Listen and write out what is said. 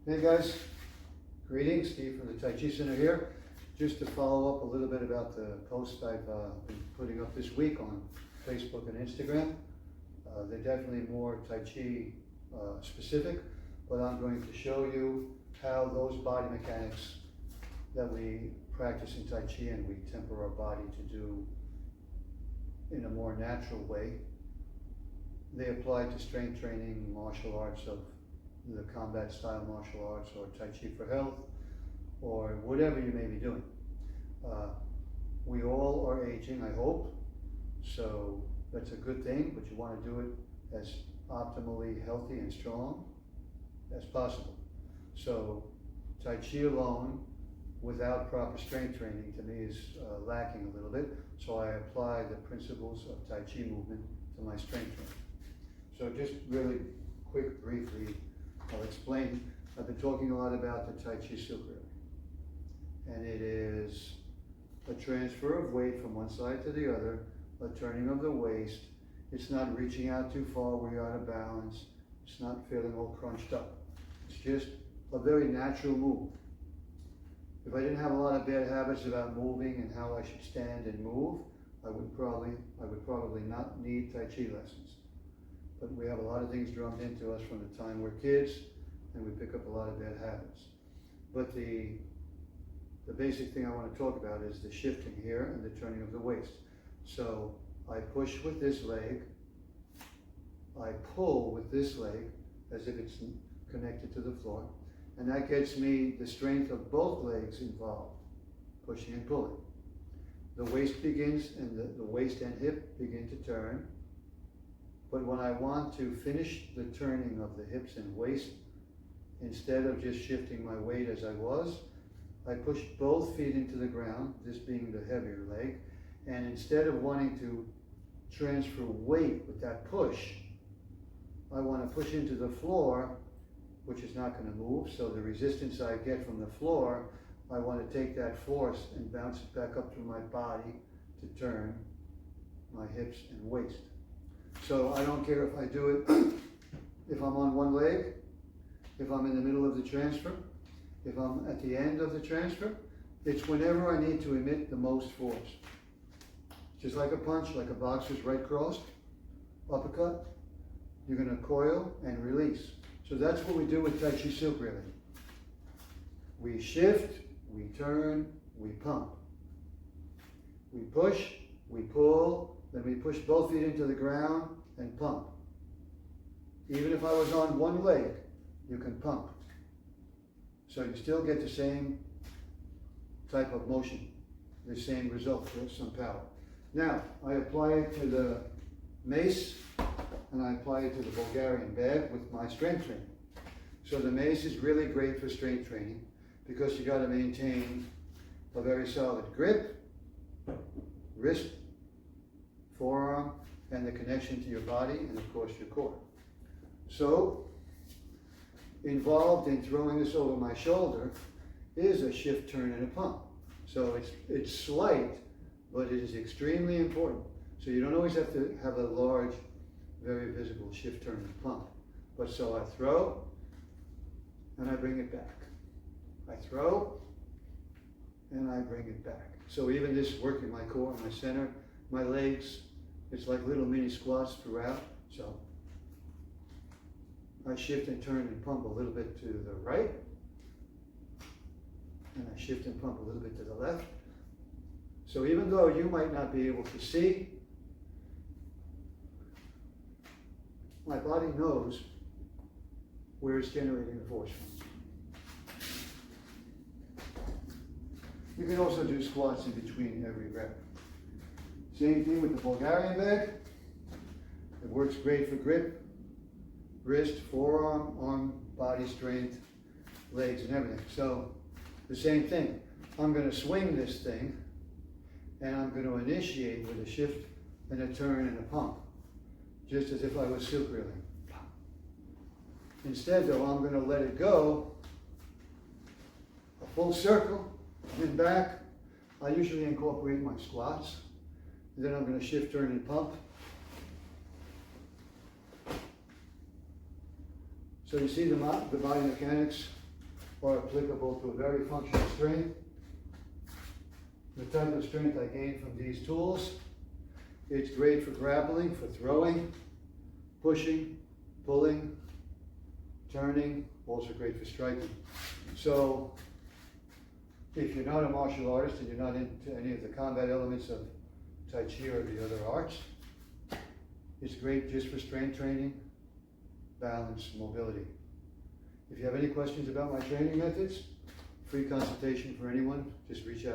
Hey guys, greetings, Steve from the Taiji Center here. Just to follow up a little bit about the post I've been putting up this week on Facebook and Instagram. They're definitely more Taiji specific, but I'm going to show you how those body mechanics that we practice in Taiji and we temper our body to do in a more natural way, they apply to strength training, martial arts of the combat style martial arts, or Tai Chi for health, or whatever you may be doing. We all are aging, I hope, so that's a good thing, but you want to do it as optimally healthy and strong as possible. So Tai Chi alone, without proper strength training, to me is lacking a little bit, so I apply the principles of Tai Chi movement to my strength training. So just really quick, briefly, I'll explain. I've been talking a lot about the Tai Chi Sukri, and it is a transfer of weight from one side to the other, a turning of the waist. It's not reaching out too far where you're out of balance. It's not feeling all crunched up. It's just a very natural move. If I didn't have a lot of bad habits about moving and how I should stand and move, I would probably not need Tai Chi lessons. But we have a lot of things drummed into us from the time we're kids, and we pick up a lot of bad habits. But the basic thing I want to talk about is the shifting here and the turning of the waist. So I push with this leg, I pull with this leg as if it's connected to the floor, and that gets me the strength of both legs involved, pushing and pulling. The waist begins, and the waist and hip begin to turn. But when I want to finish the turning of the hips and waist, instead of just shifting my weight as I was, I push both feet into the ground, this being the heavier leg, and instead of wanting to transfer weight with that push, I want to push into the floor, which is not going to move, so the resistance I get from the floor, I want to take that force and bounce it back up through my body to turn my hips and waist. So I don't care if I do it if I'm on one leg, if I'm in the middle of the transfer, if I'm at the end of the transfer. It's whenever I need to emit the most force. Just like a punch, like a boxer's right crossed, uppercut, you're going to coil and release. So that's what we do with Tai Chi Silk, really. We shift, we turn, we pump. We push, we pull, then we push both feet into the ground and pump. Even if I was on one leg, you can pump. So you still get the same type of motion, the same result, some power. Now, I apply it to the mace, and I apply it to the Bulgarian bag with my strength training. So the mace is really great for strength training because you got to maintain a very solid grip, wrist, forearm, and the connection to your body, and of course your core. So, involved in throwing this over my shoulder is a shift, turn, and a pump. So it's slight, but it is extremely important. So you don't always have to have a large, very visible shift, turn, and pump. But so I throw, and I bring it back. I throw, and I bring it back. So even this working my core, my center, my legs, it's like little mini squats throughout. So I shift and turn and pump a little bit to the right, and I shift and pump a little bit to the left. So even though you might not be able to see, my body knows where it's generating the force from. You can also do squats in between every rep. Same thing with the Bulgarian bag. It works great for grip, wrist, forearm, arm, body strength, legs, and everything. So the same thing. I'm going to swing this thing, and I'm going to initiate with a shift and a turn and a pump, just as if I was silk reeling. Instead, though, I'm going to let it go a full circle and back. I usually incorporate my squats. Then I'm going to shift, turn, and pump. So you see the body mechanics are applicable to a very functional strength. The type of strength I gained from these tools, it's great for grappling, for throwing, pushing, pulling, turning, also great for striking. So, if you're not a martial artist and you're not into any of the combat elements of Tai Chi or the other arts, it's great just for strength training, balance, mobility. If you have any questions about my training methods, free consultation for anyone, just reach out.